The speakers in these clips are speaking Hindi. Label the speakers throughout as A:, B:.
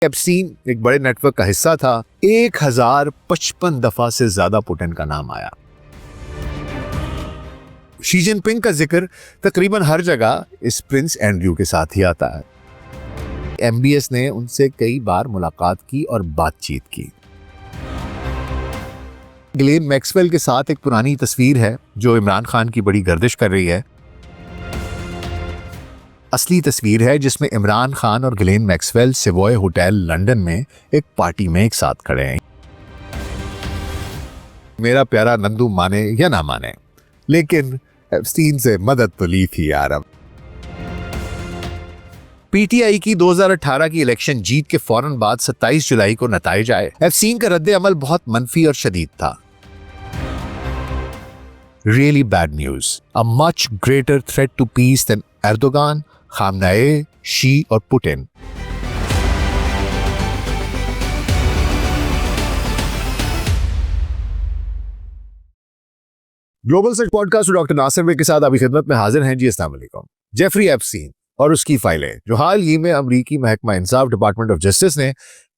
A: एप्स्टीन एक बड़े नेटवर्क का हिस्सा था। 1055 दफा से ज्यादा पुतिन का नाम आया। शी जिनपिंग का जिक्र तकरीबन हर जगह इस प्रिंस एंड्रयू के साथ ही आता है। एमबीएस ने उनसे कई बार मुलाकात की और बातचीत की। ग्लेन मैक्सवेल के साथ एक पुरानी तस्वीर है जो इमरान खान की बड़ी गर्दिश कर रही है। असली तस्वीर है जिसमें इमरान खान और Glenn Maxwell Savoy hotel London में एक पार्टी में एक साथ खड़े हैं। मेरा प्यारा नंदू माने या ना माने, लेकिन एप्स्टीन से मदद तो ली थी यार। अब पीटीआई की 2018 की इलेक्शन जीत के फौरन बाद 27 जुलाई को नताइज आए। एप्स्टीन का रद्द अमल बहुत मनफी और शदीद था। Really bad news. A much greater threat to peace than Erdogan, Khamenei, Xi और Putin. Global search podcast doctor Nasir भाई के साथ अभी खिदमत में हाजिर हैं जी। अस्सलाम वालेकुम। जेफरी एप्स्टीन और उसकी फाइलें जो हाल ही में अमरीकी महकमा इंसाफ डिपार्टमेंट ऑफ जस्टिस ने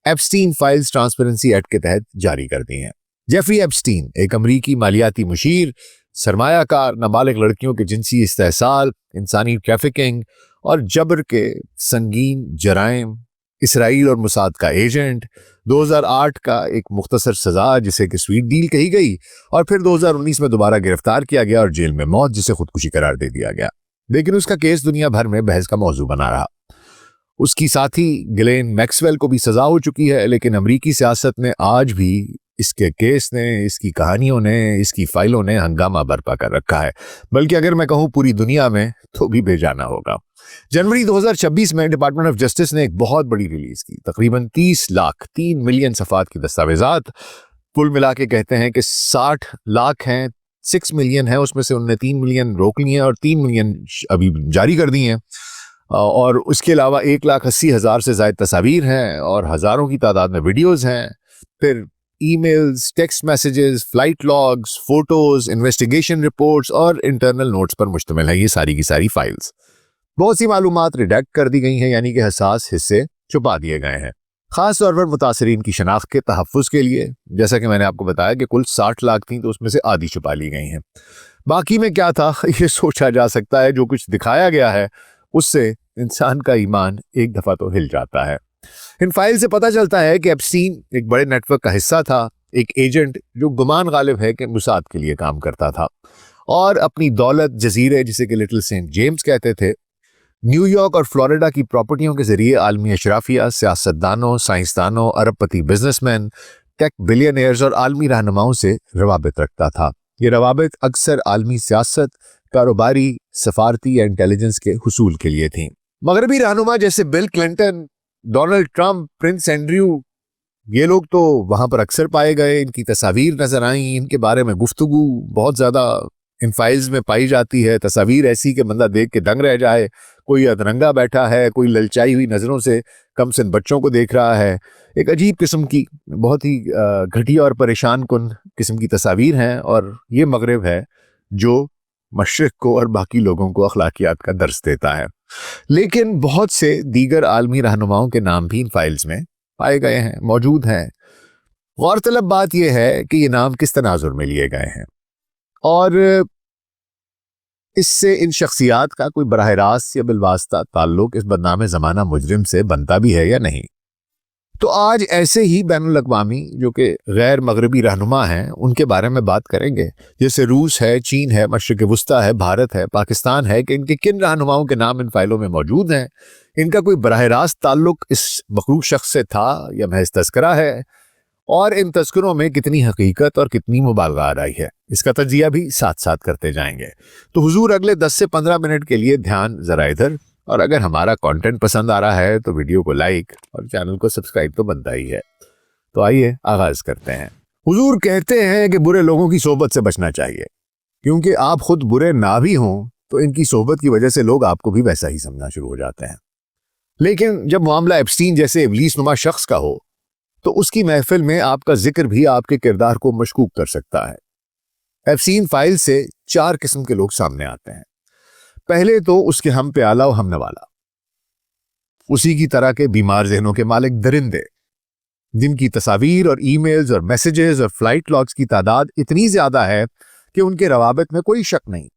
A: एप्स्टीन फाइल्स ट्रांसपेरेंसी एक्ट के तहत जारी कर दी हैं। जेफरी एप्स्टीन एक अमरीकी मालियाती मुशीर, सरमायाकार, नाबालिग लड़कियों के जिनसी इस्तेहसाल, इंसानी ट्रैफिकिंग और जबर के संगीन जराइम, इसराइल और मुसाद का एजेंट, 2008 का एक मुख्तसर सजा जिसे कि स्वीट डील कही गई और फिर 2019 में दोबारा गिरफ्तार किया गया और जेल में मौत जिसे खुदकुशी करार दे दिया गया। लेकिन उसका केस दुनिया भर में बहस का मौजू बना रहा। उसकी साथी ग्लेन मैक्सवेल को भी सजा हो चुकी है, लेकिन अमरीकी सियासत में आज भी इसके केस ने, इसकी कहानियों ने, इसकी फाइलों ने हंगामा बर्पा कर रखा है। बल्कि अगर मैं कहूं पूरी दुनिया में तो भी बेजाना होगा। जनवरी 2026 में डिपार्टमेंट ऑफ जस्टिस ने एक बहुत बड़ी रिलीज की। तकरीबन 30 लाख 3 मिलियन सफ़ात की दस्तावेजात कुल मिला के कहते हैं कि 60 लाख हैं, 6 मिलियन है, उसमें से उनने 3 मिलियन रोक लिए हैं और 3 मिलियन अभी जारी कर दी हैं। और उसके अलावा 1,80,000 से ज़ायद तस्वीर हैं और हज़ारों की तादाद में वीडियोज़ हैं। फिर emails, text messages, flight logs, photos, investigation reports और इंटरनल नोट्स पर मुश्तमिल है ये सारी की सारी फाइल्स। बहुत सी मालूमात रिडैक्ट कर दी गई हैं, यानी कि हसास हिस्से छुपा दिए गए हैं, खास तौर पर मुतासरीन की शनाख्त के तहफ़्फ़ुज़ के लिए। जैसा कि मैंने आपको बताया कि कुल 60 लाख थी तो उसमें से आधी छुपा ली गई हैं। बाकी में क्या था ये सोचा जा सकता है। जो कुछ दिखाया गया है उससे इंसान का ईमान एक दफ़ा तो हिल जाता है। इन फाइल से पता चलता है कि एप्स्टीन एक बड़े नेटवर्क का हिस्सा था, एक एजेंट जो गुमान गालिब है कि मुसाद के लिए काम करता था और अपनी दौलत जजीरे जिसे कि लिटिल सेंट जेम्स कहते थे, न्यूयॉर्क और फ्लोरिडा की प्रॉपर्टियों के जरिए आलमी अशराफिया, सियासतदानों, साइंसदानों, अरबपति बिजनेसमैन, टेक बिलियनियर्स और आलमी रहनुमाओं से रवाबित रखता था। ये रवाबित अक्सर आलमी सियासत, कारोबारी, सफारती या इंटेलिजेंस के हुसूल के लिए थी। मगरबी रहनुमा जैसे bill Clinton, Donald Trump, Prince Andrew, ये लोग तो वहां पर अक्सर पाए गए। इनकी तस्वीर नजर आई, इनके बारे में गुफ्तगू बहुत ज्यादा इन फाइल्स में पाई जाती है। तस्वीर ऐसी कि बंदा देख के दंग रह जाए। कोई अधरंगा बैठा है, कोई ललचाई हुई नजरों से कमसिन बच्चों को देख रहा है। एक अजीब किस्म की, बहुत ही घटिया और परेशान कुन किस्म की तस्वीर हैं। और ये मगरब है जो मशरिक को और बाकी लोगों को अखलाकियात का दर्स देता है। लेकिन बहुत से दीगर आलमी रहनुमाओं के नाम भी इन फाइल्स में पाए गए हैं, मौजूद हैं। गौरतलब बात यह है कि ये नाम किस तनाजुर में लिए गए हैं और इससे इन शख्सियात का कोई बराह रास्त या बिलवास्ता ताल्लुक इस बदनाम ज़माना मुजरिम से बनता भी है या नहीं। तो आज ऐसे ही बैनुल अक़वामी जो कि गैर मगरबी रहनुमा हैं उनके बारे में बात करेंगे, जैसे रूस है, चीन है, मशरिक़ वुस्ता है, भारत है, पाकिस्तान है, कि इनके किन रहनुमाओं के नाम इन फाइलों में मौजूद हैं, इनका कोई बराह रास्त ताल्लुक इस मखरूज शख्स से था या महज तस्करा है, और इन तस्करों में कितनी हकीकत और कितनी मुबालगा आ रही है। इसका तजिया भी साथ साथ करते जाएंगे। तो हुजूर अगले 10 से 15 मिनट के लिए ध्यान जरा इधर, और अगर हमारा कंटेंट पसंद आ रहा है तो वीडियो को लाइक और चैनल को सब्सक्राइब तो बनता ही है। तो आइए आगाज करते हैं। हुजूर कहते हैं कि बुरे लोगों की सोबत से बचना चाहिए, क्योंकि आप खुद बुरे ना भी हों तो इनकी सोबत की वजह से लोग आपको भी वैसा ही समझना शुरू हो जाते हैं। लेकिन जब मामला एप्स्टीन जैसे इब्लीस नुमा शख्स का हो तो उसकी महफिल में आपका जिक्र भी आपके किरदार को मशकूक कर सकता है। एप्स्टीन फाइल से 4 किस्म के लोग सामने आते हैं। पहले तो उसके हम प्याला और हम नवाला। उसी की तरह के बीमार जहनों के मालिक दरिंदे, जिनकी तस्वीर और ईमेल्स और मैसेजेस और फ्लाइट लॉग्स की तादाद इतनी ज्यादा है कि उनके रवाबित में कोई शक नहीं।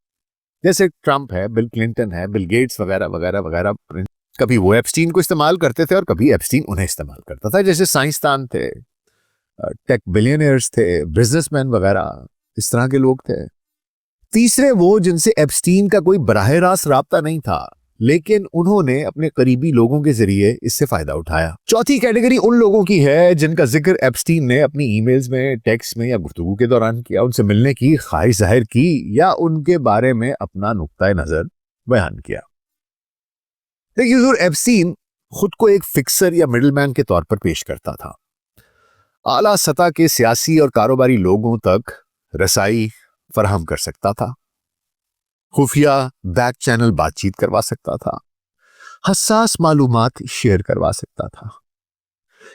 A: जैसे ट्रंप है, बिल क्लिंटन है, बिल गेट्स वगैरह वगैरह वगैरह, कभी वो एप्स्टीन को इस्तेमाल करते थे और कभी एप्स्टीन उन्हें इस्तेमाल करता था। जैसे साइंसदान थे, टेक बिलियनियर्स थे, बिजनेसमैन वगैरह, इस तरह के लोग थे। तीसरे वो जिनसे एप्स्टीन का कोई बराह रास्त राब्ता नहीं था, लेकिन उन्होंने अपने करीबी लोगों के जरिए इससे फायदा उठाया। चौथी कैटेगरी उन लोगों की है जिनका जिक्र एप्स्टीन ने अपनी ईमेल्स में, टेक्स्ट में या गुफ्तगू के दौरान किया, उनसे मिलने की ख्वाहिश जाहिर की या उनके बारे में अपना नुक्ता नजर बयान किया। देखिए हुजूर, एप्स्टीन खुद को एक फिक्सर या मिडलमैन के तौर पर पेश करता था। आला सतह के सियासी और कारोबारी लोगों तक रसाई फराहम कर सकता था, खुफिया बैक चैनल बातचीत करवा सकता था, हसास मालूमात शेयर करवा सकता था।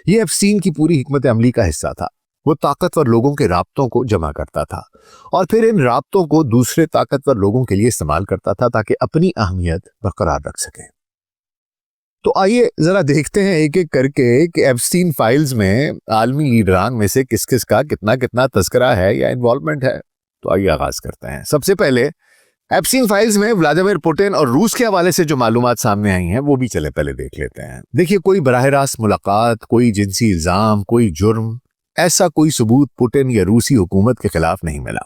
A: यह एप्स्टीन की पूरी हिकमत अमली का हिस्सा था। वो ताकतवर लोगों के राब्तों को जमा करता था और फिर इन राब्तों को दूसरे ताकतवर लोगों के लिए इस्तेमाल करता था ताकि अपनी अहमियत बरकरार रख सके। तो आइए जरा देखते हैं एक एक करके कि एप्स्टीन फाइल्स में आलमी लीडरान में से किस किस का कितना कितना तस्करा है या इन्वॉल्वमेंट है। तो आइए आगाज करते हैं। सबसे पहले एप्स्टीन फाइल्स में व्लादिमीर पुतिन और रूस के हवाले से जो मालूमात सामने आई हैं वो भी चले पहले देख लेते हैं। देखिए, कोई बराह रास्त मुलाकात, कोई जिनसी इल्जाम, कोई जुर्म, ऐसा कोई सबूत पुतिन या रूसी हुकूमत के खिलाफ नहीं मिला।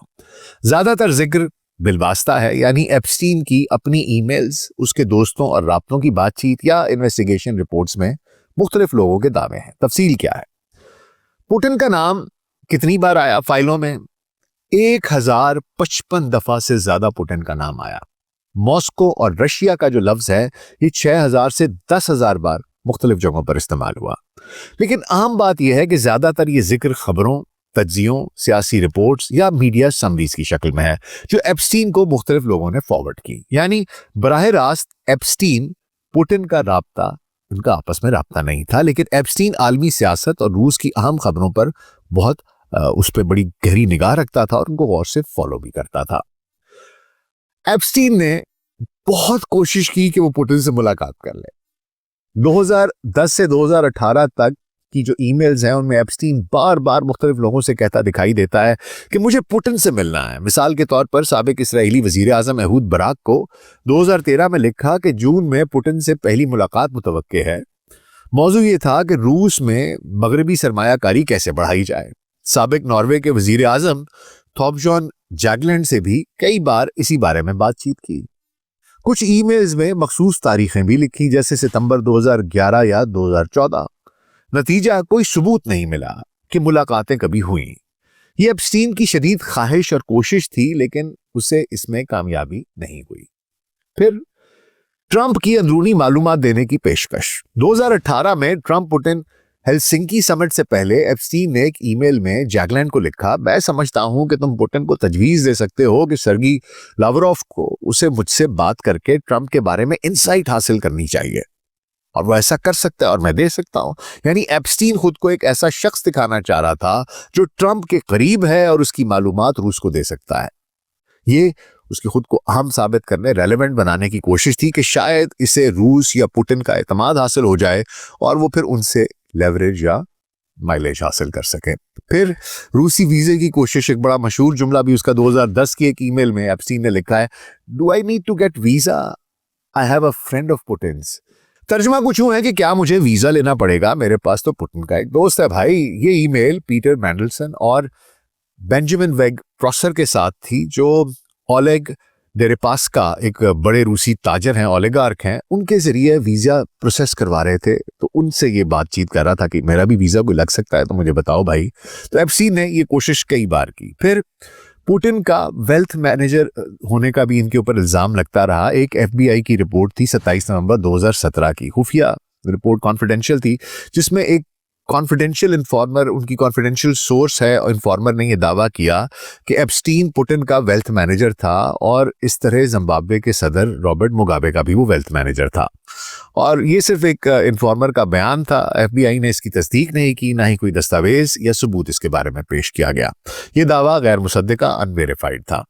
A: ज्यादातर जिक्र बिलवास्ता है, यानी एप्स्टीन की अपनी ईमेल्स, उसके दोस्तों और राब्तों की बातचीत या इन्वेस्टिगेशन रिपोर्ट्स में मुख्तलिफ लोगों के दावे हैं। तफसील क्या है? पुतिन का नाम कितनी बार आया फाइलों में? 1055 दफा से ज्यादा पुतिन का नाम आया। मॉस्को और रशिया का जो लफ्ज है ये 6000 से 10,000 बार मुख्तलिफ जगहों पर इस्तेमाल हुआ। लेकिन आम बात यह है कि ज्यादातर ये जिक्र खबरों, तज्जियों, सियासी रिपोर्ट्स या मीडिया समरीज की शक्ल में है जो एप्स्टीन को मुख्तलिफ लोगों ने फॉरवर्ड की। यानी बराह रास्त एप्स्टीन पुतिन का राब्ता, उनका आपस में राब्ता नहीं था, लेकिन एप्स्टीन आलमी सियासत और रूस की अहम खबरों पर बहुत उस पर बड़ी गहरी निगाह रखता था और उनको गौर से फॉलो भी करता था। एप्स्टीन ने बहुत कोशिश की कि वो पुतिन से मुलाकात कर ले। 2010 से 2018 तक की जो ईमेल्स हैं उनमें एप्स्टीन बार बार मुख्तलिफ लोगों से कहता दिखाई देता है कि मुझे पुतिन से मिलना है। मिसाल के तौर पर साबिक इसराइली वजीर आजम एहूद बराक को 2013 में लिखा कि जून में पुतिन से पहली मुलाकात मुतवक्के है। मौजू ये था कि रूस में मगरबी सरमायाकारी कैसे बढ़ाई जाए। साबिक नॉर्वे के वजीर आजम थॉर्बजॉन जैगलैंड से भी कई बार इसी बारे में बातचीत की। कुछ ईमेल्स में मखसूस तारीखें भी लिखी, जैसे सितंबर 2011 या 2014। नतीजा कोई सबूत नहीं मिला कि मुलाकातें कभी हुई। ये एप्स्टीन की शदीद ख्वाहिश और कोशिश थी, लेकिन उसे इसमें कामयाबी नहीं हुई। फिर ट्रंप की अंदरूनी मालूमात देने की पेशकश। 2018 में ट्रंप पुतिन हेलसिंकी समिट से पहले एप्स्टीन ने एक ईमेल में जैगलैंड को लिखा, मैं समझता हूं कि तुम पुतिन को तजवीज दे सकते हो कि सर्गी लावरोव को उसे मुझसे बात करके ट्रंप के बारे में इंसाइट हासिल करनी चाहिए और वो ऐसा कर सकता है और मैं दे सकता हूं। यानी एप्स्टीन खुद को एक ऐसा शख्स दिखाना चाह रहा था जो ट्रंप के करीब है और उसकी मालूमात रूस को दे सकता है। ये उसकी खुद को अहम साबित करने, रेलेवेंट बनाने की कोशिश थी कि शायद इसे रूस या पुतिन का एतमाद हासिल हो जाए और वो फिर उनसे लेवरेज या माइलेज हासिल कर सके। फिर रूसी वीजे की कोशिश, एक बड़ा मशहूर जुमला भी उसका 2010 की एक ईमेल में एप्स्टीन ने लिखा है, do I need to get visa, I have a friend of Putin's. तर्जुमा कुछ यूं है कि क्या मुझे वीजा लेना पड़ेगा, मेरे पास तो पुतिन का एक दोस्त है भाई। ये ईमेल पीटर मैंडलसन और बेंजामिन वेग प्रॉसर के साथ थी, जो ओलेग डेरेपास्का एक बड़े रूसी ताजर हैं, ओलिगार्क हैं, उनके जरिए वीजा प्रोसेस करवा रहे थे। तो उनसे ये बातचीत कर रहा था कि मेरा भी वीजा कोई लग सकता है तो मुझे बताओ भाई। तो एप्स्टीन ने ये कोशिश कई बार की। फिर पुतिन का वेल्थ मैनेजर होने का भी इनके ऊपर इल्जाम लगता रहा। एक FBI की रिपोर्ट थी 27 नवंबर 2017 की, खुफिया रिपोर्ट, कॉन्फिडेंशियल थी, जिसमें एक कॉन्फिडेंशियल इन्फॉर्मर, उनकी कॉन्फिडेंशियल सोर्स है और इन्फॉर्मर ने यह दावा किया कि एप्स्टीन पुतिन का वेल्थ मैनेजर था और इस तरह जिम्बाब्वे के सदर रॉबर्ट मुगाबे का भी वो वेल्थ मैनेजर था। और ये सिर्फ एक इन्फॉर्मर का बयान था, FBI ने इसकी तस्दीक नहीं की, ना ही कोई दस्तावेज या सबूत इसके बारे में पेश किया गया। ये दावा गैर मुसद्दिका, अनवेरिफाइड था।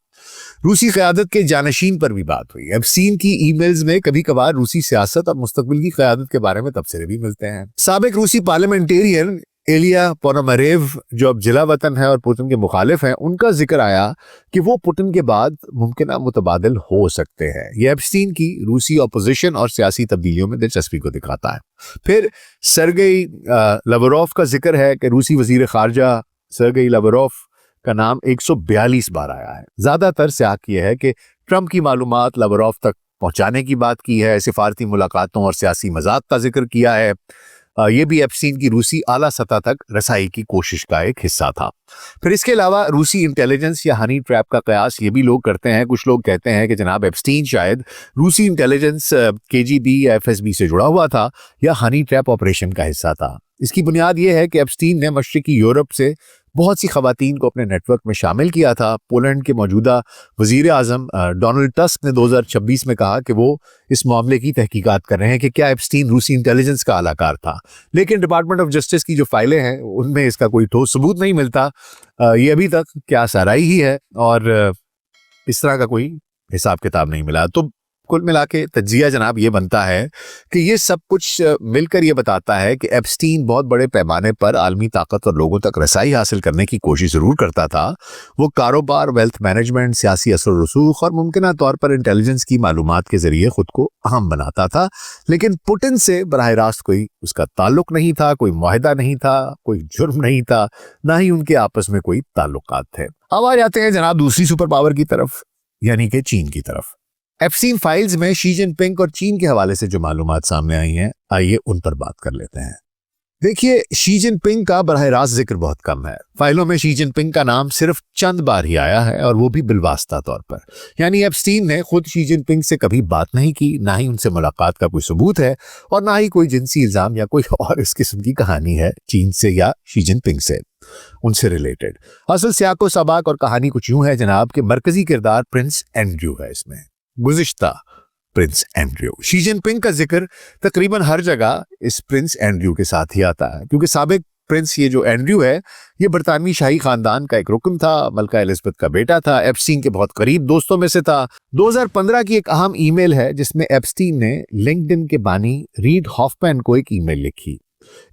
A: रूसी क़यादत के जानशीन पर भी बात हुई। एप्स्टीन की ईमेल्स में कभी कभार रूसी सियासत और मुस्तकबिल की क़यादत के बारे में तबसरे भी मिलते हैं। साबिक रूसी पार्लियामेंटेरियन एलिया पोनोमरेव, जो अब जिला वतन है और पुतिन के मुखालिफ हैं, उनका जिक्र आया कि वो पुतिन के बाद मुमकिन मुतबादिल हो सकते हैं। ये एप्स्टीन की रूसी अपोजिशन और सियासी तब्दीलियों में दिलचस्पी को दिखाता है। फिर सरगेई लावरोव का जिक्र है कि रूसी वजीर खारजा सरगेई लावरोव का नाम 142 बार आया है। ज्यादातर सियाक यह है कि ट्रंप की मालूमात लावरोव तक पहुंचाने की बात की है, सिफारती मुलाकातों और सियासी मजाक का जिक्र किया है। ये भी एप्स्टीन की रूसी आला सतह तक रसाई की कोशिश का एक हिस्सा था। फिर इसके अलावा रूसी इंटेलिजेंस या हनी ट्रैप का कयास ये भी लोग करते हैं। कुछ लोग कहते हैं कि जनाब एप्स्टीन शायद रूसी इंटेलिजेंस केजीबी या एफएसबी से जुड़ा हुआ था या हनी ट्रैप ऑपरेशन का हिस्सा था। इसकी बुनियाद ये है कि एप्स्टीन ने मशरिकी यूरोप से बहुत सी खवातीन को अपने नेटवर्क में शामिल किया था। पोलैंड के मौजूदा वजीर आजम डोनाल्ड टस्क ने 2026 में कहा कि वो इस मामले की तहकीकात कर रहे हैं कि क्या एप्स्टीन रूसी इंटेलिजेंस का अलाकार था, लेकिन डिपार्टमेंट ऑफ जस्टिस की जो फाइलें हैं उनमें इसका कोई ठोस सबूत नहीं मिलता। ये अभी तक क्या साराई ही है और इस तरह का कोई हिसाब किताब नहीं मिला। तो कुल मिला के तज्जिया जनाब ये बनता है कि ये सब कुछ मिलकर ये बताता है कि एप्स्टीन बहुत बड़े पैमाने पर आलमी ताकत और लोगों तक रसाई हासिल करने की कोशिश जरूर करता था। वो कारोबार, वेल्थ मैनेजमेंट, सियासी असर रसूख और मुमकिन तौर पर इंटेलिजेंस की मालूमात के जरिए खुद को अहम बनाता था, लेकिन पुतिन से बराह रास्त कोई उसका ताल्लुक नहीं था, कोई मुआहिदा नहीं था, कोई जुर्म नहीं था, ना ही उनके आपस में कोई ताल्लुकात थे। अब आ जाते हैं जनाब दूसरी सुपर पावर की तरफ, यानी कि चीन की तरफ। एप्स्टीन फाइल्स में शी जिनपिंग और चीन के हवाले से जो मालूमात सामने आई हैं, आइए उन पर बात कर लेते हैं। देखिए, शी जिनपिंग का बराह रास्त जिक्र बहुत कम है। फाइलों में शी जिनपिंग का नाम सिर्फ चंद बार ही आया है और वो भी बिलवास्ता तौर पर। यानी एप्स्टीन ने खुद शी जिनपिंग से कभी बात नहीं की, ना ही उनसे मुलाकात का कोई सबूत है और ना ही कोई जिनसी इल्जाम या कोई और इस किस्म की कहानी है चीन से या शी जिनपिंग से, उनसे रिलेटेड। असल सियाको सबाक और कहानी कुछ यूं है जनाब कि मरकजी किरदार प्रिंस एंड्रयू है इसमें, गुज़िश्ता प्रिंस एंड्रयू। शी जिनपिंग का जिक्र तकरीबन हर जगह इस प्रिंस एंड्रयू के साथ ही आता है, क्योंकि साबिक प्रिंस ये जो एंड्रयू है ये बरतानवी शाही खानदान का एक रुकन था, मलका एलिज़ाबेथ का बेटा था, एप्स्टीन के बहुत करीब दोस्तों में से था। 2015 की एक अहम ईमेल है जिसमें एप्स्टीन ने लिंक्डइन के बानी रीड हॉफमैन को एक ईमेल लिखी।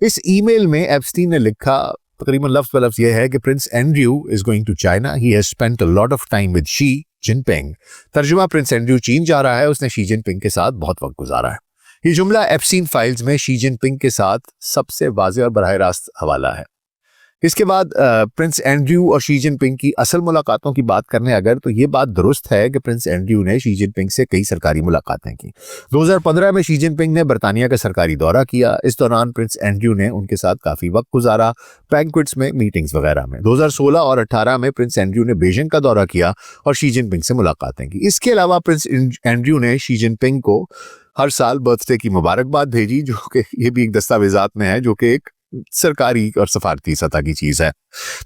A: इस ईमेल में एप्स्टीन ने लिखा, तकरीबन लफ्ज़ ब लफ्ज़ ये है कि prince Andrew is going to China, he has spent a lot of time with Xi Jinping. तर्जुमा, प्रिंस एंड्रयू चीन जा रहा है, उसने शी जिनपिंग के साथ बहुत वक्त गुजारा है। ये जुमला एप्स्टीन फाइल्स में शी जिनपिंग के साथ सबसे वाज़ेह और बराह रास्त हवाला है। इसके बाद प्रिंस एंड्रयू और शी जिनपिंग की असल मुलाकातों की बात करने अगर, तो ये बात दुरुस्त है कि प्रिंस एंड्रयू ने शी जिनपिंग से कई सरकारी मुलाकातें की। 2015 में शी जिनपिंग ने बरतानिया का सरकारी दौरा किया। इस दौरान प्रिंस एंड्रयू ने उनके साथ काफ़ी वक्त गुजारा, बैंक्वेट्स में, मीटिंग्स वगैरह में। 2016 और 18 में प्रिंस एंड्रयू ने बीजिंग का दौरा किया और शी जिनपिंग से मुलाकातें की। इसके अलावा प्रिंस एंड्रयू ने शी जिनपिंग को हर साल बर्थडे की मुबारकबाद भेजी, जो कि ये भी एक दस्तावेजात में है, जो कि एक सरकारी और सफारती सतह की चीज है।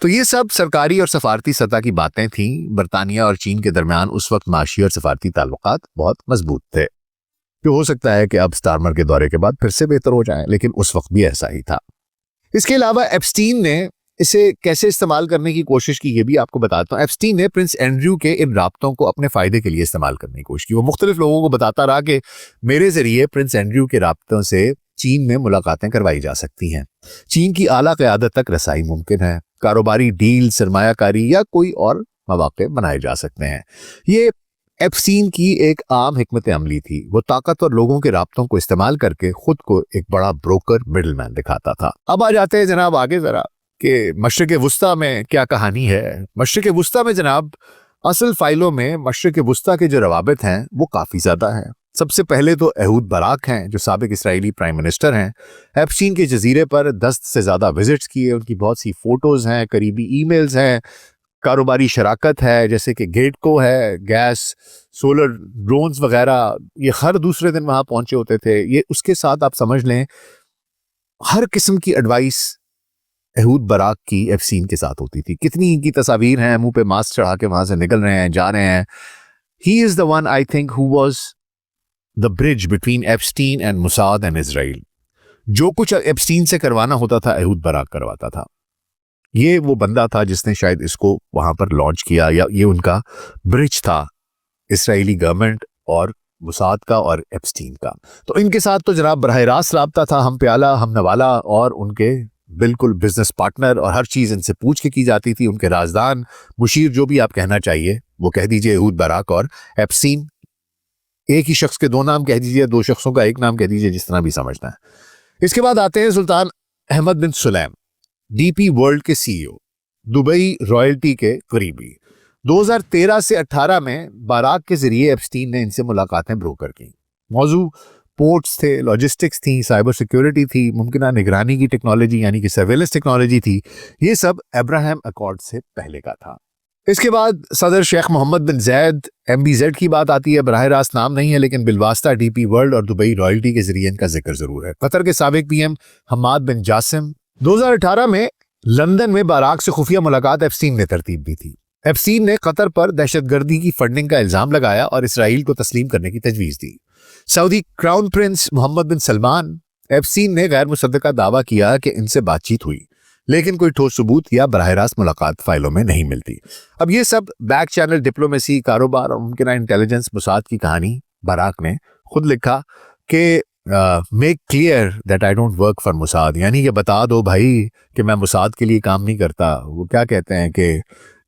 A: तो ये सब सरकारी और सफारती सतह की बातें थीं। बरतानिया और चीन के दरमियान उस वक्त माशी और सफारती ताल्लुकात बहुत मजबूत थे, जो हो सकता है कि अब स्टारमर के दौरे के बाद फिर से बेहतर हो जाए, लेकिन उस वक्त भी ऐसा ही था। इसके अलावा एप्स्टीन ने इसे कैसे इस्तेमाल करने की कोशिश की, ये भी आपको बताता हूँ। एप्स्टीन ने प्रिंस एंड्रयू के इन राब्तों को अपने फायदे के लिए इस्तेमाल करने की कोशिश की। वो मुख्तलिफ लोगों को बताता रहा कि मेरे जरिए प्रिंस एंड्रयू के राब्तों से चीन में मुलाकातें करवाई जा सकती हैं, चीन की आला क़यादत तक रसाई मुमकिन है, कारोबारी डील, सरमायाकारी या कोई और मौके बनाए जा सकते हैं। ये एप्स्टीन की एक आम हिकमत अमली थी। वो ताकतवर लोगों के राब्तों को इस्तेमाल करके खुद को एक बड़ा ब्रोकर, मिडलमैन दिखाता था। अब आ जाते हैं जनाब आगे जरा कि मशरिक़ वुस्ता में क्या कहानी है। मशरिक़ वुस्ता में जनाब असल फाइलों में मशरिक़ वुस्ता के जो रवाबित हैं वो काफ़ी ज़्यादा हैं। सबसे पहले तो एहूद बराक हैं, जो साबिक इसराइली प्राइम मिनिस्टर हैं। एप्स्टीन के जजीरे पर 10 से ज़्यादा विजिट्स किए, उनकी बहुत सी फ़ोटोज़ हैं, करीबी ईमेल्स हैं, कारोबारी शराकत है, जैसे कि गेटको है, गैस, सोलर ड्रोन्स वगैरह, ये हर दूसरे दिन वहाँ पहुँचे होते थे। ये उसके साथ आप समझ लें हर किस्म की एडवाइस एहूद बराक की एप्स्टीन के साथ होती थी। कितनी इनकी तस्वीर हैं, मुंह पे मास्क चढ़ा के वहाँ से निकल रहे हैं, जा रहे हैं। He is the one I think who was the bridge between Epstein and Mossad and Israel. जो कुछ एप्स्टीन से करवाना होता था एहूद बराक करवाता था। ये वो बंदा था जिसने शायद इसको वहां पर लॉन्च किया, या ये उनका ब्रिज था इसराइली गवर्नमेंट और मुसाद का और एप्स्टीन का। तो इनके साथ तो जनाब बराह रास्त रब्ता था, हम प्याला हम नवाला, और उनके बिल्कुल बिजनेस पार्टनर, और हर चीज़ इनसे पूछ के की जाती थी। उनके राजदान, मुशीर, जो भी आप कहना चाहिए वो कह दीजिए, यहूद बाराक और एप्स्टीन। एक ही शख्स के दो नाम कह दीजिए, दो शख्सों का एक नाम कह दीजिए, जिस तरह भी समझना है। इसके बाद आते हैं सुल्तान अहमद बिन सुलैम, डीपी वर्ल्ड के सीईओ, दुबई रॉयल्टी के करीबी। 2013 से 18 में बाराक के जरिए एप्स्टीन ने इनसे मुलाकातें ब्रोकर की। मौजू पोर्ट्स थे, लॉजिस्टिक्स थी, साइबर सिक्योरिटी थी, मुमकिन निगरानी की टेक्नोलॉजी यानी कि सर्वेलेंस टेक्नोलॉजी थी। ये सब अब्राहम अकॉर्ड से पहले का था। इसके बाद सदर शेख मोहम्मद बिन जैद, MBZ की बात आती है। बराह रास्त नाम नहीं है, लेकिन बिलवास्ता डीपी वर्ल्ड और दुबई रॉयल्टी के जरिए इनका जिक्र जरूर है। कतर के साबिक PM हमाद बिन जासिम। 2018 में लंदन में बाराक से खुफिया मुलाकात एप्स्टीन ने तरतीब दी थी। एप्स्टीन ने कतर पर दहशतगर्दी की फंडिंग का इल्जाम लगाया और इसराइल को तस्लीम करने की तजवीज़ दी। सऊदी क्राउन प्रिंस मोहम्मद बिन सलमान, एप्स्टीन ने गैर मुसद्दका दावा किया कि इनसे बातचीत हुई, लेकिन कोई ठोस सबूत या बराह रास्त मुलाकात फाइलों में नहीं मिलती। अब ये सब बैक चैनल डिप्लोमेसी, कारोबार और मुमकिन इंटेलिजेंस मुसाद की कहानी बाराक ने खुद लिखा कि make clear that I don't work for Mossad, यानी कि बता दो भाई कि मैं मुसाद के लिए काम नहीं करता। वो क्या कहते हैं कि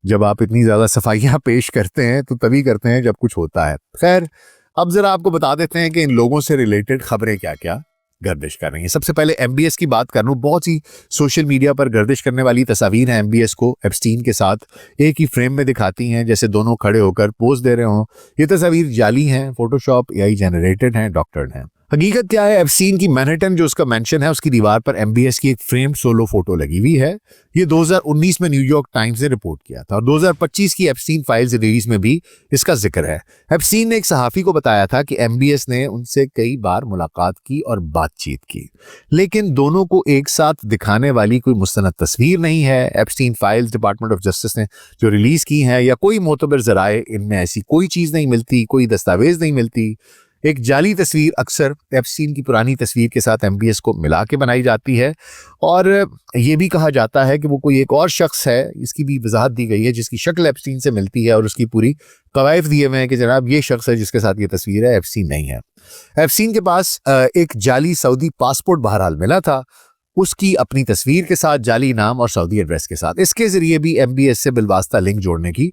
A: जब आप इतनी ज़्यादा सफाइयाँ पेश करते हैं तो तभी करते हैं जब कुछ होता है। खैर, अब ज़रा आपको बता देते हैं कि इन लोगों से रिलेटेड खबरें क्या क्या गर्दिश कर रही हैं। सबसे पहले MBS की बात कर लूं। बहुत सी सोशल मीडिया पर गर्दिश करने वाली तस्वीर हैं MBS को एप्स्टीन के साथ एक ही फ्रेम में दिखाती हैं, जैसे दोनों खड़े होकर पोज दे रहे हों। ये तस्वीर जाली हैं, फोटोशॉप AI जनरेटेड हैं, डॉक्टर्ड हैं। हकीकत क्या है, एप्स्टीन की मैनहट्टन जो उसका मेंशन है, उसकी दीवार पर MBS की एक फ्रेम सोलो फोटो लगी हुई है। ये 2019 में न्यूयॉर्क टाइम्स ने रिपोर्ट किया था और 2025 की एप्स्टीन फाइल्स रिलीज में भी इसका जिक्र है। एप्स्टीन ने एक सहाफ़ी को बताया था कि MBS ने उनसे कई बार मुलाकात की और बातचीत की, लेकिन दोनों को एक साथ दिखाने वाली कोई मुस्तनद तस्वीर नहीं है। Epstein files department of justice ने जो रिलीज की हैं या कोई मोतबर जराए, इनमें ऐसी कोई चीज़ नहीं मिलती, कोई दस्तावेज नहीं मिलती। एक जाली तस्वीर अक्सर एप्स्टीन की पुरानी तस्वीर के साथ MBS को मिला के बनाई जाती है और ये भी कहा जाता है कि वो कोई एक और शख्स है, इसकी भी वजाहत दी गई है, जिसकी शक्ल एप्स्टीन से मिलती है और उसकी पूरी कवायद दिए हुए हैं कि जनाब ये शख्स है जिसके साथ ये तस्वीर है, एप्स्टीन नहीं है। एप्स्टीन के पास एक जाली सऊदी पासपोर्ट बहरहाल मिला था, उसकी अपनी तस्वीर के साथ, जाली नाम और सऊदी एड्रेस के साथ। इसके जरिए भी MBS से बिलवास्ता लिंक जोड़ने की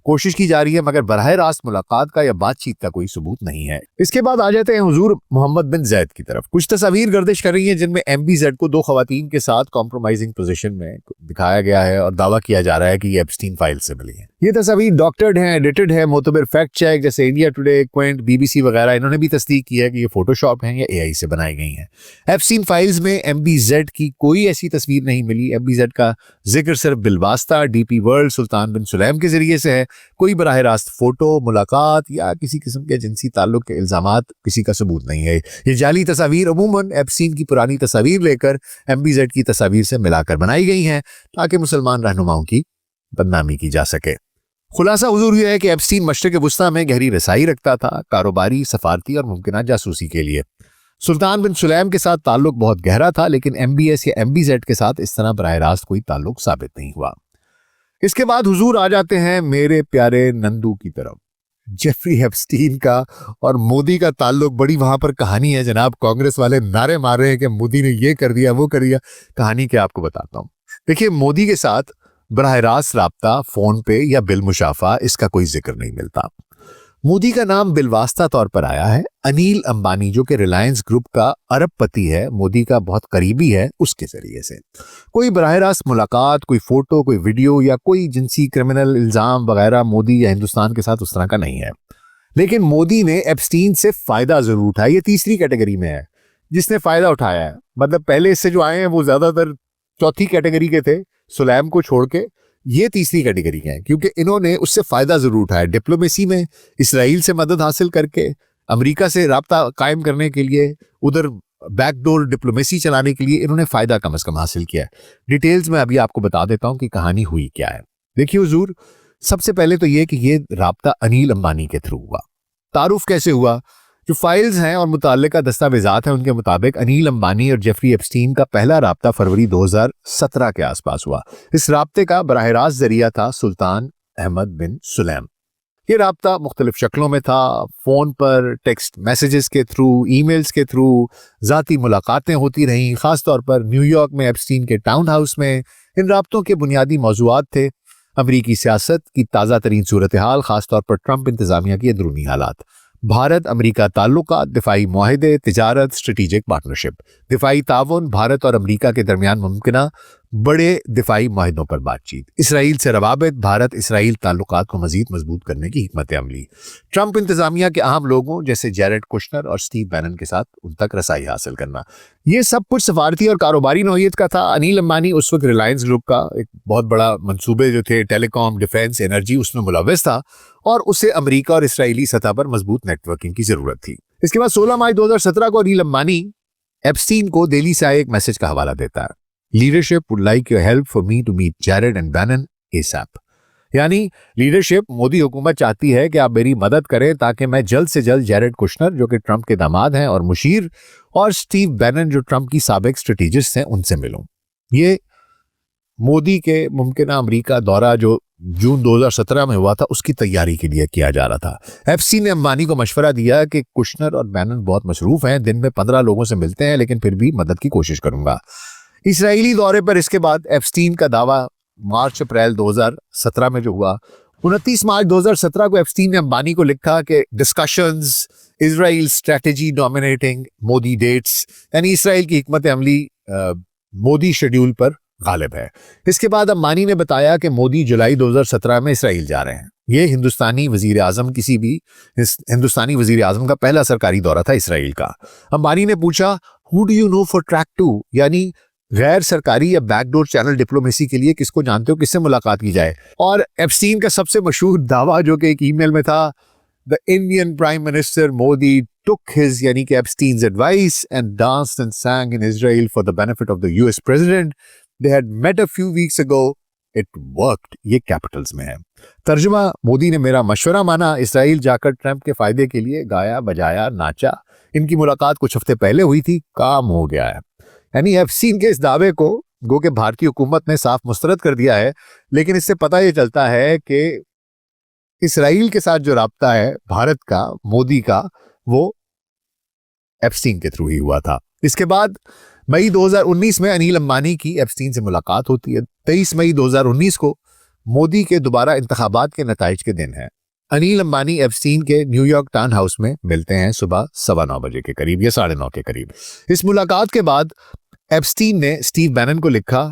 A: कोशिश की जा रही है, मगर बराह रास्त मुलाकात का या बातचीत का कोई सबूत नहीं है। इसके बाद आ जाते हैं हुजूर मोहम्मद बिन जैद की तरफ। कुछ तस्वीर गर्दिश कर रही है जिनमें MBZ को दो खवातीन के साथ कॉम्प्रोमाइजिंग पोजीशन में दिखाया गया है और दावा किया जा रहा है कि ये एप्स्टीन फाइल से मिली है। ये तस्वीर डॉक्टर्ड हैं, एडिटेड है, मोतबर फैक्ट चेक जैसे इंडिया टुडे, क्विंट, BBC वगैरह, इन्होंने भी तस्दीक की है कि ये फोटोशॉप हैं या AI से बनाई गई हैं। एप्स्टीन फाइल्स में MBZ की कोई ऐसी तस्वीर नहीं मिली। MBZ का जिक्र सिर्फ बिलवास्ता, DP वर्ल्ड, सुल्तान बिन सुलैम के जरिए से है। कोई बराह रास्त फोटो, मुलाकात या किसी किस्म के जिनसी ताल्लुक के इल्जामात किसी का सबूत नहीं है। ये जाली तस्वीर अमूमन एप्स्टीन की पुरानी तस्वीर लेकर MBZ की तस्वीर से मिलाकर बनाई गई हैं ताकि मुसलमान रहनुमाओं की बदनामी की जा सके। खुलासा हुजूर यह है कि एप्स्टीन मशरिक़ वुस्ता में गहरी रसाई रखता था, कारोबारी, सफारती और मुमकिन जासूसी के लिए। सुल्तान बिन सुलैम के साथ ताल्लुक बहुत गहरा था, लेकिन MBS या MBZ के साथ इस तरह बराह रास्त कोई ताल्लुक साबित नहीं हुआ। इसके बाद हुजूर आ जाते हैं मेरे प्यारे नंदू की तरफ। जेफरी एप्स्टीन का और मोदी का ताल्लुक, बड़ी वहां पर कहानी है जनाब। कांग्रेस वाले नारे मार रहे हैं कि मोदी ने ये कर दिया, वो कर दिया। कहानी क्या आपको बताता हूँ। देखिए, मोदी के साथ बराह रास्त राब्ता फोन पे या बिल मुशाफा, इसका कोई जिक्र नहीं मिलता। मोदी का नाम बिलवास्ता तौर पर आया है अनिल अंबानी, जो कि रिलायंस ग्रुप का अरबपति है, मोदी का बहुत करीबी है, उसके जरिए से। कोई बराह रास्त मुलाकात, कोई फोटो, कोई वीडियो या कोई जिनसी क्रिमिनल इल्जाम वगैरह मोदी या हिंदुस्तान के साथ उस तरह का नहीं है। लेकिन मोदी ने एप्स्टीन से फायदा जरूर उठाया। ये तीसरी कैटेगरी में है जिसने फायदा उठाया है। मतलब पहले इससे जो आए हैं वो ज्यादातर चौथी कैटेगरी के थे, सुलैम को छोड़ के। ये तीसरी कैटेगरी है क्योंकि इन्होंने उससे फायदा जरूर उठाया। डिप्लोमेसी में इसराइल से मदद हासिल करके, अमेरिका से राब्ता कायम करने के लिए, उधर बैकडोर डिप्लोमेसी चलाने के लिए इन्होंने फायदा कम से कम हासिल किया है। डिटेल्स में अभी आपको बता देता हूं कि कहानी हुई क्या है। देखिए हुजूर, सबसे पहले तो ये कि ये राब्ता अनिल अंबानी के थ्रू हुआ। तारुफ कैसे हुआ? जो फाइल्स हैं और मुताल्लिका दस्तावेजात हैं उनके मुताबिक अनिल अंबानी और जेफरी एप्स्टीन का पहला राब्ता फरवरी 2017 के आसपास हुआ। इस राब्ते का बराह रास्त जरिया था सुल्तान अहमद बिन सुलैम। ये राब्ता मुख्तलिफ शक्लों में था, फ़ोन पर, टेक्स्ट मैसेजेस के थ्रू, ईमेल्स के थ्रू, ज़ाती मुलाकातें होती रहीं, ख़ासतौर पर न्यूयॉर्क में एप्स्टीन के टाउन हाउस में। इन राब्तों के बुनियादी मौज़ूआत थे अमरीकी सियासत की ताज़ा तरीन सूरत हाल, ख़ासतौर पर ट्रंप इंतज़ामिया की अंदरूनी हालात, भारत अमरीका ताल्लुकात, दिफाई मुआहदे, तिजारत, स्ट्रेटिजिक पार्टनरशिप, दिफाई ताउन, भारत और अमरीका के दरमियान मुमकिना बड़े दिफाई माहिदों पर बातचीत, इसराइल से रवाबित, भारत इसराइल ताल्लुकात को मजीद मजबूत करने की हिकमत अमली, ट्रंप इंतजामिया के अहम लोगों जैसे जेरेड कुशनर और स्टीव बैनन के साथ उन तक रसाई हासिल करना। ये सब कुछ सफारती और कारोबारी नौयत का था। अनिल अंबानी उस वक्त रिलायंस ग्रुप का एक बहुत बड़ा मंसूबे जो थे टेलीकॉम, डिफेंस, एनर्जी, उसमें मुलव्वस था और उसे अमरीका और इसराइली सतह पर मजबूत नेटवर्किंग की जरूरत थी। इसके बाद 16 मई 2017 को अनिल अंबानी एप्स्टीन को दिल्ली से आए एक मैसेज का हवाला देता है, leadership would like your help for me to meet Jared and Bannon ASAP. यानी लीडरशिप, मोदी हुकूमत चाहती है कि आप मेरी मदद करें ताकि मैं जल्द से जल्द जेरेड कुशनर जो कि ट्रंप के दामाद हैं और मुशीर, और स्टीव बैनन जो ट्रंप की साबिक स्ट्रेटेजिस्ट हैं, उनसे मिलूं। ये मोदी के मुमकिना अमेरिका दौरा जो जून 2017 में हुआ था उसकी तैयारी के लिए किया जा रहा था। एफसी ने अंबानी को मशवरा दिया कि कुशनर और बैनन बहुत मसरूफ हैं, दिन में 15 लोगों से मिलते हैं, लेकिन फिर भी मदद की कोशिश करूंगा। इसराइली दौरे पर इसके बाद एप्स्टीन का दावा मार्च अप्रैल 2017 में जो हुआ, 29 मार्च 2017 को एप्स्टीन ने अंबानी को लिखा कि discussions, Israel strategy dominating Modi dates, यानी इसराइल की हिकमत अमली मोदी शेड्यूल पर गालिब है। इसके बाद अंबानी ने बताया कि मोदी जुलाई 2017 में इसराइल जा रहे हैं। ये हिंदुस्तानी वजीर आजम का पहला सरकारी दौरा था इसराइल का। अंबानी ने पूछा, who do you know for track 2, यानी गैर सरकारी या बैकडोर चैनल डिप्लोमेसी के लिए किसको जानते हो, किससे मुलाकात की जाए। और एप्स्टीन का सबसे मशहूर दावा जो कि एक ईमेल में था, the Indian prime minister Modi took his, यानी कि एप्स्टीन्स advice and danced and sang in Israel for the benefit of the US president. They had met a few weeks ago. It worked. ये कैपिटल्स में है। तर्जुमा, मोदी ने मेरा मशवरा माना, इसराइल जाकर ट्रंप के फायदे के लिए गाया, बजाया, नाचा। इनकी मुलाकात कुछ हफ्ते पहले हुई थी, काम हो गया है। यानी एप्स्टीन के इस दावे को गो के भारतीय हुकूमत ने साफ मुस्तरद कर दिया है, लेकिन इससे पता ये चलता है कि इसराइल के साथ जो राब्ता है भारत का, मोदी का, वो एप्स्टीन के थ्रू ही हुआ था। इसके बाद मई 2019 में अनिल अंबानी की एप्स्टीन से मुलाकात होती है। 23 मई 2019 को मोदी के दोबारा इंतखाबात के नताइज के दिन है। अनिल अंबानी एप्स्टीन के न्यूयॉर्क टाउन हाउस में मिलते हैं सुबह 9:15 बजे के करीब या 9:30 के करीब। इस मुलाकात के बाद एप्स्टीन ने स्टीव बैनन को लिखा,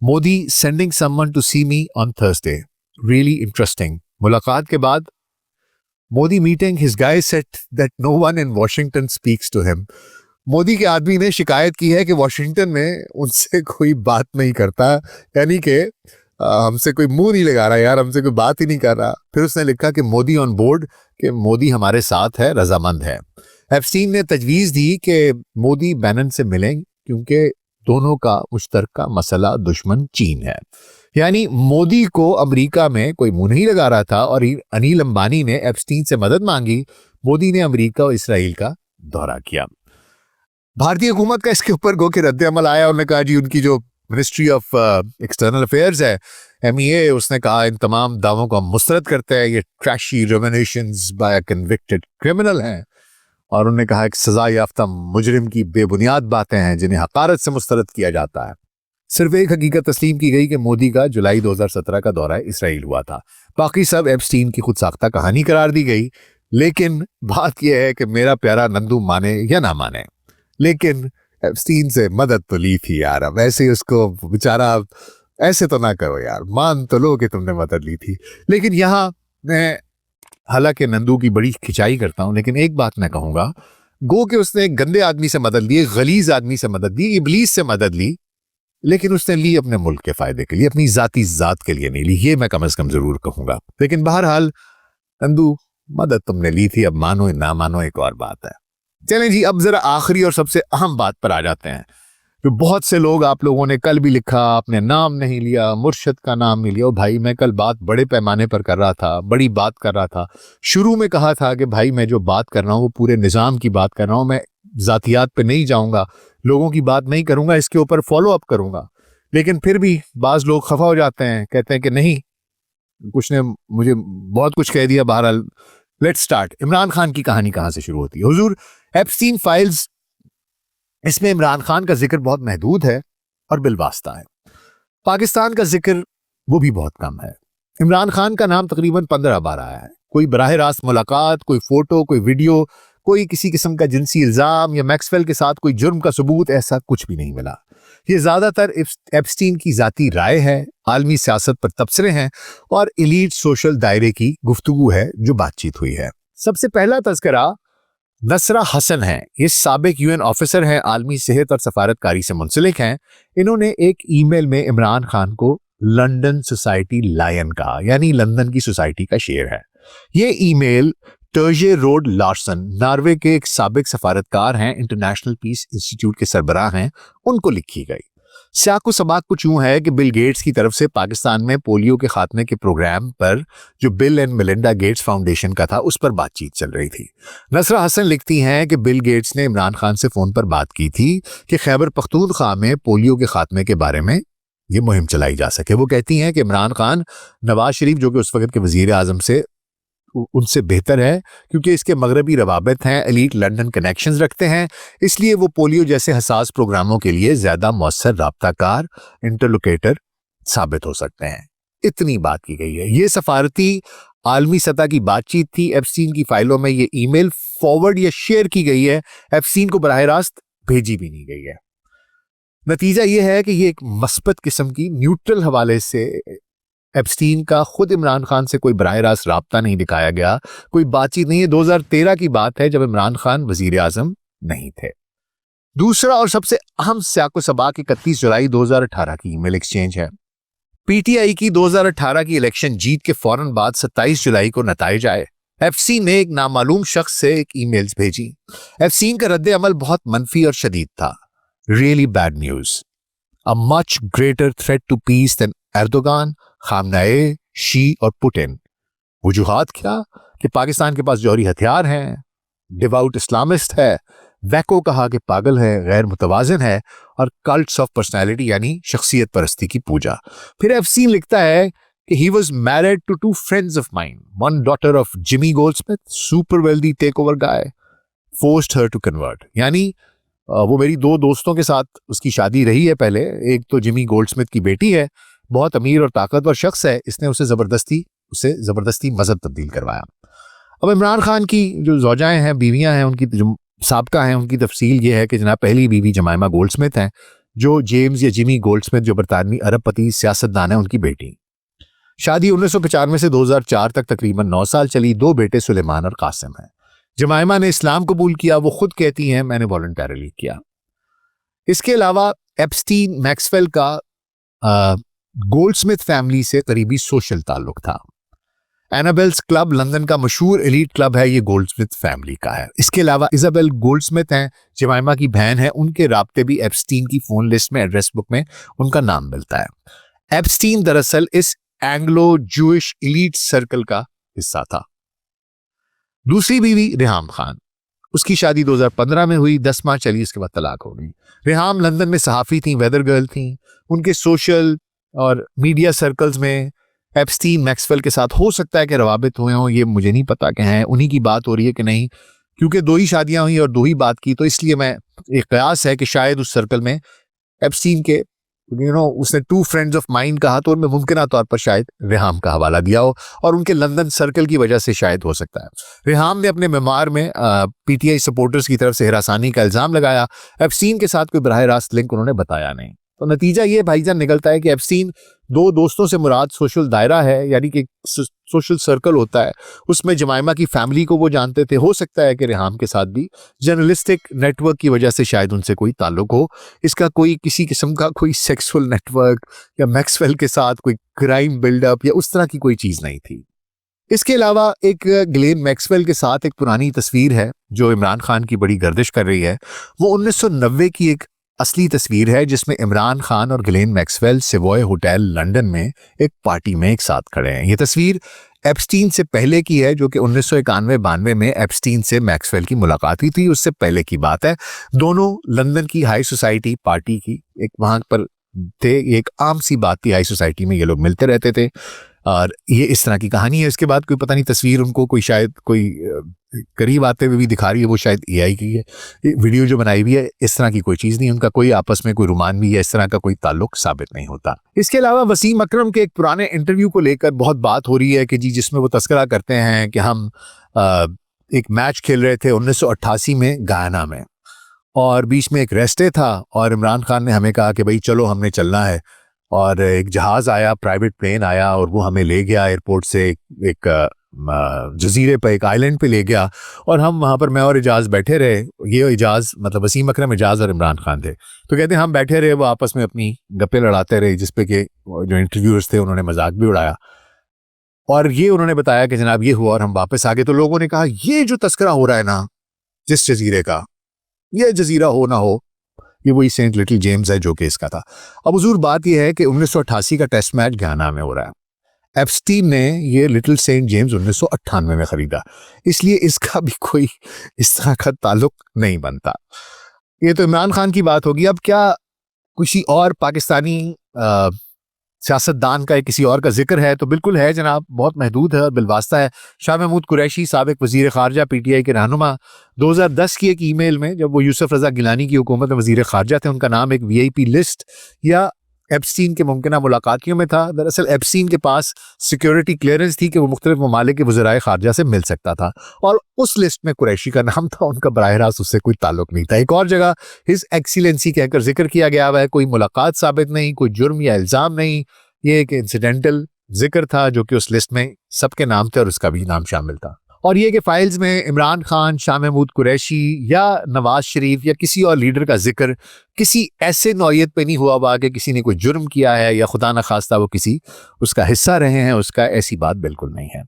A: Modi sending someone to see me on Thursday, really interesting. मुलाकात के बाद Modi meeting, his guy said that no one in Washington speaks to him. Modi के आदमी ने शिकायत की है कि वॉशिंगटन में उनसे कोई बात नहीं करता, यानी कि हमसे कोई मुंह नहीं लगा रहा यार, हमसे कोई बात ही नहीं कर रहा। फिर उसने लिखा कि मोदी ऑन बोर्ड, कि मोदी हमारे साथ है, रजामंद है। एप्स्टीन ने तजवीज़ दी कि मोदी बैनन से मिलें क्योंकि दोनों का मुश्तरका मसला दुश्मन चीन है। यानी मोदी को अमेरिका में कोई मुंह नहीं लगा रहा था और अनिल अंबानी ने एप्स्टीन से मदद मांगी। मोदी ने अमेरिका और इसराइल का दौरा किया। भारतीय हुकूमत का इसके ऊपर गो के रद्द अमल आया। उन्होंने कहा जी उनकी जो मिनिस्ट्री ऑफ एक्सटर्नल अफेयर्स है, MEA, उसने कहा इन तमाम दावों को हम मुस्तरद करते हैं, ये ट्रैशी रेमिनेशंस बाय कन्विक्टेड क्रिमिनल हैं, और उन्होंने कहा कि सजा याफ्ता मुजरिम की बेबुनियाद बातें हैं जिन्हें हकारत से मुस्तरद किया जाता है। सिर्फ एक हकीकत तस्लीम की गई कि मोदी का जुलाई 2017 का दौरा इसराइल हुआ था, बाकी सब एप्स्टीन की खुद साख्ता कहानी करार दी गई। लेकिन बात यह है कि मेरा प्यारा नंदू माने या ना माने, लेकिन एप्स्टीन से मदद तो ली थी यार। अब ऐसे ही उसको बेचारा, ऐसे तो ना करो यार, मान तो लो कि तुमने मदद ली थी। लेकिन यहाँ मैं हालांकि नंदू की बड़ी खिंचाई करता हूं, लेकिन एक बात मैं कहूंगा, गो कि उसने एक गंदे आदमी से मदद ली, गलीज आदमी से मदद ली, इबलीस से मदद ली, लेकिन उसने ली अपने मुल्क के फायदे के लिए, अपनी जाती जात के लिए नहीं ली। ये मैं कम से कम जरूर कहूंगा। लेकिन बहरहाल नंदू, मदद तुमने ली थी, अब मानो ना मानो एक और बात है। चलें जी, अब जरा आखिरी और सबसे अहम बात पर आ जाते हैं। जो बहुत से लोग, आप लोगों ने कल भी लिखा, आपने नाम नहीं लिया, मुर्शद का नाम नहीं लिया। भाई मैं कल बात बड़े पैमाने पर कर रहा था, बड़ी बात कर रहा था। शुरू में कहा था कि भाई मैं जो बात कर रहा हूँ वो पूरे निज़ाम की बात कर रहा हूँ, मैं जातियात पे नहीं जाऊंगा, लोगों की बात नहीं करूंगा, इसके ऊपर फॉलो अप करूंगा। लेकिन फिर भी बाज लोग खफा हो जाते हैं, कहते हैं कि नहीं, कुछ ने मुझे बहुत कुछ कह दिया। बहरहाल लेट्स स्टार्ट। इमरान खान की कहानी कहां से शुरू होती है? हुजूर, एप्स्टीन फाइल्स, इसमें इमरान खान का जिक्र बहुत महदूद है और बिलवास्ता है। पाकिस्तान का जिक्र वो भी बहुत कम है। इमरान खान का नाम तकरीबन 15 बार आया है। कोई बराह रास्त मुलाकात, कोई फोटो, कोई वीडियो, कोई किसी किस्म का जिनसी इल्जाम या मैक्सवेल के साथ कोई जुर्म का सबूत, ऐसा कुछ भी नहीं मिला। ये ज्यादातर एप्स्टीन की जाती राय है, आलमी सियासत पर तबसरे हैं और एलीट सोशल दायरे की गुफ्तगू है जो बातचीत हुई है। सबसे पहला तज़किरा नसरा हसन है। ये साबिक यूएन ऑफिसर हैं, आलमी सेहत और सफारतकारी से मुंसलिक हैं। इन्होंने एक ईमेल में इमरान खान को लंदन सोसाइटी लायन कहा, यानी लंदन की सोसाइटी का शेर है। ये ईमेल टर्जे रोड लार्सन, नॉर्वे के एक साबिक सफारतकार हैं, इंटरनेशनल पीस इंस्टीट्यूट के सरबराह हैं, उनको लिखी गई। सियाको सबाक कुछ यूं है कि बिल गेट्स की तरफ से पाकिस्तान में पोलियो के खात्मे के प्रोग्राम पर, जो bill and Melinda Gates foundation का था, उस पर बातचीत चल रही थी। नसरा हसन लिखती हैं कि बिल गेट्स ने इमरान खान से फोन पर बात की थी कि खैबर पख्तूनख्वा में पोलियो के खात्मे के बारे में ये मुहिम चलाई जा सके। वो कहती हैं कि इमरान खान नवाज शरीफ, जो कि उस वक्त के वजीर आजम से उनसे बेहतर है क्योंकि इसके मगरबी रवाबत हैं, एलीट लंदन कनेक्शंस रखते हैं, इसलिए वो पोलियो जैसे हसास प्रोग्रामों के लिए ज्यादा मौसर राब्ताकार, इंटरलोकेटर साबित हो सकते हैं। इतनी बात की गई है। ये सफारती आलमी सतह की बातचीत थी। एप्स्टीन की फाइलों में ये ईमेल फॉरवर्ड या शेयर की गई है, एप्स्टीन को बराह रास्त भेजी भी नहीं गई है। नतीजा ये है कि ये एक मस्बत किस्म की न्यूट्रल हवाले से एप्स्टीन का खुद इमरान खान से कोई बराह रास्त राब्ता नहीं दिखाया गया, कोई बातचीत नहीं है। 2013 की बात है जब इमरान खान वजीर आजम नहीं थे। दूसरा और सबसे अहम सियाको सबाक 31 जुलाई 2018 की ईमेल एक्सचेंज है। पीटीआई की 2018 की इलेक्शन जीत के फौरन बाद 27 जुलाई को नताइज आए। एप्स्टीन ने एक नामालूम शख्स से एक ईमेल्स भेजी। एप्स्टीन का रद्द अमल बहुत मनफी और शदीद था। Really bad news, a much greater threat to peace than Erdogan, Khamenei, Xi और पुतिन। वजूहात क्या? कि पाकिस्तान के पास जौहरी हथियार हैं, डिवाउट इस्लामिस्ट है, वैको कहा कि पागल है, गैर मुतवाजन है, और कल्ट्स ऑफ पर्सनैलिटी यानी शख्सियत परस्ती की पूजा। फिर एप्स्टीन लिखता है कि he was married to 2 friends of mine, one daughter of Jimmy Goldsmith, super wealthy takeover guy, forced her to convert. यानी वो मेरी 2 दोस्तों के साथ उसकी शादी रही है पहले। एक तो जिमी गोल्डस्मिथ की बेटी है, बहुत अमीर और ताकतवर शख्स है, इसने उसे जबरदस्ती मजहब तब्दील करवाया। अब इमरान खान की जो ज़ौजाएं हैं, बीवियां हैं, उनकी जो साबका हैं, उनकी तफसील ये है कि जनाब पहली बीवी जमाइमा गोल्डस्मिथ हैं, जो जेम्स या जिमी गोल्डस्मिथ, जो बरतानवी अरबपति सियासतदान है, उनकी बेटी। शादी 1995 से 2004 तक तकरीबन 9 साल चली। 2 बेटे सुलेमान और कासिम हैं। जमाइमा ने इस्लाम कबूल किया। वो खुद कहती हैं मैंने वॉलंटरली किया। इसके अलावा एप्स्टीन मैक्सवेल का गोल्डस्मिथ फैमिली से करीबी सोशल ताल्लुक था। एनाबेल्स क्लब लंदन का मशहूर एलीट क्लब है, ये गोल्डस्मिथ फैमिली का है। इसके अलावा इजाबेल गोल्डस्मिथ हैं, जमाइमा की बहन है, उनके राब्ते भी एप्स्टीन की फोन लिस्ट में, एड्रेस बुक में उनका नाम मिलता है। एप्स्टीन दरअसल इस एंग्लो जूइश एलीट सर्कल का हिस्सा था। दूसरी बीवी रेहाम खान, उसकी शादी 2015 में हुई, 10 माह चली, इसके बाद तलाक हो गई। रेहाम लंदन में सहाफ़ी थी, वेदर गर्ल थी। उनके सोशल और मीडिया सर्कल्स में एप्स्टीन मैक्सवेल के साथ हो सकता है कि रवाबित हुए हों, ये मुझे नहीं पता कि हैं, उन्हीं की बात हो रही है कि नहीं, क्योंकि 2 ही शादियां हुई और 2 ही बात की, तो इसलिए मैं एक कयास है कि शायद उस सर्कल में एप्स्टीन के उसने 2 फ्रेंड्स ऑफ माइन कहा, तो उनमें मुमकिन तौर पर शायद रेहाम का हवाला दिया हो और उनके लंदन सर्कल की वजह से शायद हो सकता है। रेहाम ने अपने मेमार में पीटीआई सपोर्टर्स की तरफ से हिरासानी का इल्जाम लगाया। एप्स्टीन के साथ कोई बराह रास्त लिंक उन्होंने बताया नहीं। तो नतीजा ये भाईजान निकलता है कि एप्स्टीन 2 दोस्तों से मुराद सोशल दायरा है, यानी कि सोशल सर्कल होता है, उसमें जमाइमा की फैमिली को वो जानते थे। हो सकता है कि रेहाम के साथ भी जर्नलिस्टिक नेटवर्क की वजह से शायद उनसे कोई ताल्लुक हो। इसका कोई किसी किस्म का कोई सेक्सुअल नेटवर्क या मैक्सवेल के साथ कोई क्राइम बिल्डअप या उस तरह की कोई चीज नहीं थी। इसके अलावा एक ग्लेन मैक्सवेल के साथ एक पुरानी तस्वीर है जो इमरान खान की बड़ी गर्दिश कर रही है। वो 1990 की एक असली तस्वीर है जिसमें इमरान खान और Glenn Maxwell Savoy hotel London में एक पार्टी में एक साथ खड़े हैं। ये तस्वीर एप्स्टीन से पहले की है, जो कि 1991-92 में एप्स्टीन से मैक्सवेल की मुलाकात हुई थी, उससे पहले की बात है। दोनों लंदन की हाई सोसाइटी पार्टी की एक वहां पर थे, ये एक आम सी बात थी, हाई सोसाइटी में ये लोग मिलते रहते थे और ये इस तरह की कहानी है। इसके बाद कोई पता नहीं तस्वीर उनको कोई शायद कोई करीब आते हुए भी दिखा रही है, वो शायद एआई की है। ये वीडियो जो बनाई हुई है, इस तरह की कोई चीज़ नहीं, उनका कोई आपस में कोई रुमान भी है, इस तरह का कोई ताल्लुक साबित नहीं होता। इसके अलावा वसीम अकरम के एक पुराने इंटरव्यू को लेकर बहुत बात हो रही है कि जी जिसमें वो तस्करा करते हैं कि हम एक मैच खेल रहे थे 1988 में गयाना में और बीच में एक रेस्ट डे था और इमरान खान ने हमें कहा कि भाई चलो हमने चलना है, और एक जहाज़ आया, प्राइवेट प्लेन आया और वो हमें ले गया एयरपोर्ट से एक जजीरे पे, एक आइलैंड पे ले गया और हम वहाँ पर मैं और इजाज़ बैठे रहे। ये इजाज़ मतलब वसीम अकरम, इजाज़ और इमरान खान थे। तो कहते हैं हम बैठे रहे, वो आपस में अपनी गप्पे लड़ाते रहे, जिसपे कि जो इंटरव्यूअर्स थे उन्होंने मजाक भी उड़ाया और ये उन्होंने बताया कि जनाब ये हुआ और हम वापस आ गए। तो लोगों ने कहा ये जो तस्करा हो रहा है ना जिस जजीरे का, ये जजीरा हो ना हो, ये वही सेंट लिटिल जेम्स है जो कि इसका था। अब हुजूर बात यह है कि 1988 का टेस्ट मैच गयाना में हो रहा है। एप्स्टीन ने ये लिटिल सेंट जेम्स 1998 में खरीदा, इसलिए इसका भी कोई इस तरह का ताल्लुक नहीं बनता। ये तो इमरान खान की बात होगी। अब क्या किसी और पाकिस्तानी सियासतदान का किसी और का जिक्र है तो बिल्कुल है जनाब, बहुत महदूद है और बिलवास्ता है। शाह महमूद कुरैशी साबिक वजीर खारजा पीटीआई के रहनुमा 2010 की एक ईमेल में, जब वो यूसुफ रजा गिलानी की हुकूमत में वजीर खारजा थे, उनका नाम एक वीआईपी लिस्ट या एप्स्टीन के मुमकिना मुलाकातियों में था। दरअसल एप्स्टीन के पास सिक्योरिटी क्लियरेंस थी कि वो मुख्तलिफ ममालिक के वज़राए खारजा से मिल सकता था और उस लिस्ट में कुरैशी का नाम था, उनका बराह रास्त उससे कोई ताल्लुक नहीं था। एक और जगह हिज एक्सीलेंसी कहकर जिक्र किया गया हुआ है, कोई मुलाकात साबित नहीं, कोई जुर्म या इल्ज़ाम नहीं, ये एक इंसिडेंटल जिक्र था जो कि उस लिस्ट में सबके नाम थे और उसका भी नाम शामिल था। और ये कि फाइल्स में इमरान खान, शाह महमूद कुरैशी या नवाज शरीफ या किसी और लीडर का जिक्र किसी ऐसे नौयत पे नहीं हुआ हुआ कि किसी ने कोई जुर्म किया है या खुदा न खास्ता वो किसी उसका हिस्सा रहे हैं, उसका ऐसी बात बिल्कुल नहीं है।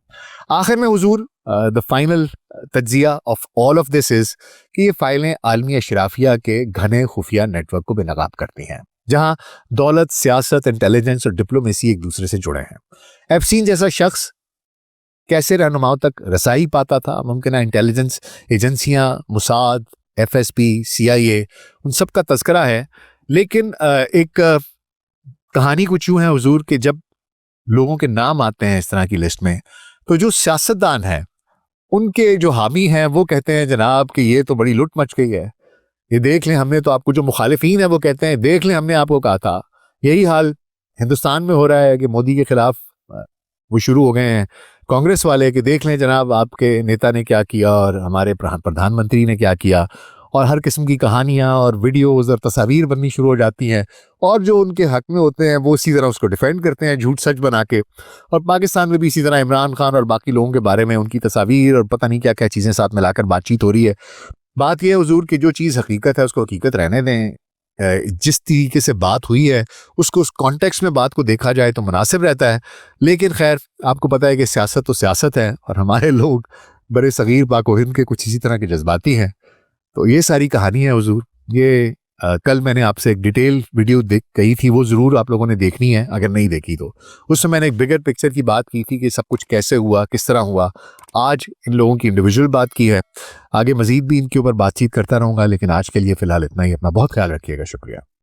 A: आखिर में हुजूर द फाइनल तज्जिया of all of this is कि ये फाइलें आलमी अशराफिया के घने खुफिया नेटवर्क को बेनकाब करती हैं, जहां दौलत, सियासत, इंटेलिजेंस और डिप्लोमेसी एक दूसरे से जुड़े हैं। एप्स्टीन जैसा शख्स कैसे रहनुमाओं तक रसाई पाता था, मुमकिन इंटेलिजेंस एजेंसियां, मुसाद, एफएसपी, सीआईए, उन सब का तस्करा है। लेकिन एक कहानी कुछ यूं है हुजूर कि जब लोगों के नाम आते हैं इस तरह की लिस्ट में, तो जो सियासतदान हैं उनके जो हामी हैं वो कहते हैं जनाब कि ये तो बड़ी लुट मच गई है, ये देख लें हमने तो आपको, जो मुखालिफीन है वो कहते हैं देख लें हमने आपको कहा था। यही हाल हिंदुस्तान में हो रहा है कि मोदी के खिलाफ वो शुरू हो गए हैं कांग्रेस वाले कि देख लें जनाब आपके नेता ने क्या किया और हमारे प्रधानमंत्री ने क्या किया, और हर किस्म की कहानियां और वीडियोस और तस्वीर बननी शुरू हो जाती हैं और जो उनके हक में होते हैं वो इसी तरह उसको डिफेंड करते हैं झूठ सच बना के। और पाकिस्तान में भी इसी तरह इमरान खान और बाकी लोगों के बारे में उनकी तस्वीर और पता नहीं क्या क्या चीज़ें साथ मिलाकर बातचीत हो रही है। बात यह है हुजूर कि जो चीज़ हकीकत है उसको हकीकत रहने दें। जिस तरीके से बात हुई है उसको उस कॉन्टेक्स्ट में बात को देखा जाए तो मुनासिब रहता है। लेकिन खैर आपको पता है कि सियासत तो सियासत है और हमारे लोग बड़े सगीर पाक व हिंद के कुछ इसी तरह के जज्बाती हैं। तो ये सारी कहानी है हुजूर। ये कल मैंने आपसे एक डिटेल वीडियो कही थी, वो ज़रूर आप लोगों ने देखनी है अगर नहीं देखी तो। उसमें मैंने एक बिगर पिक्चर की बात की थी कि सब कुछ कैसे हुआ, किस तरह हुआ। आज इन लोगों की इंडिविजुअल बात की है, आगे मजीद भी इनके ऊपर बातचीत करता रहूँगा, लेकिन आज के लिए फ़िलहाल इतना ही। अपना बहुत ख्याल रखिएगा। शुक्रिया।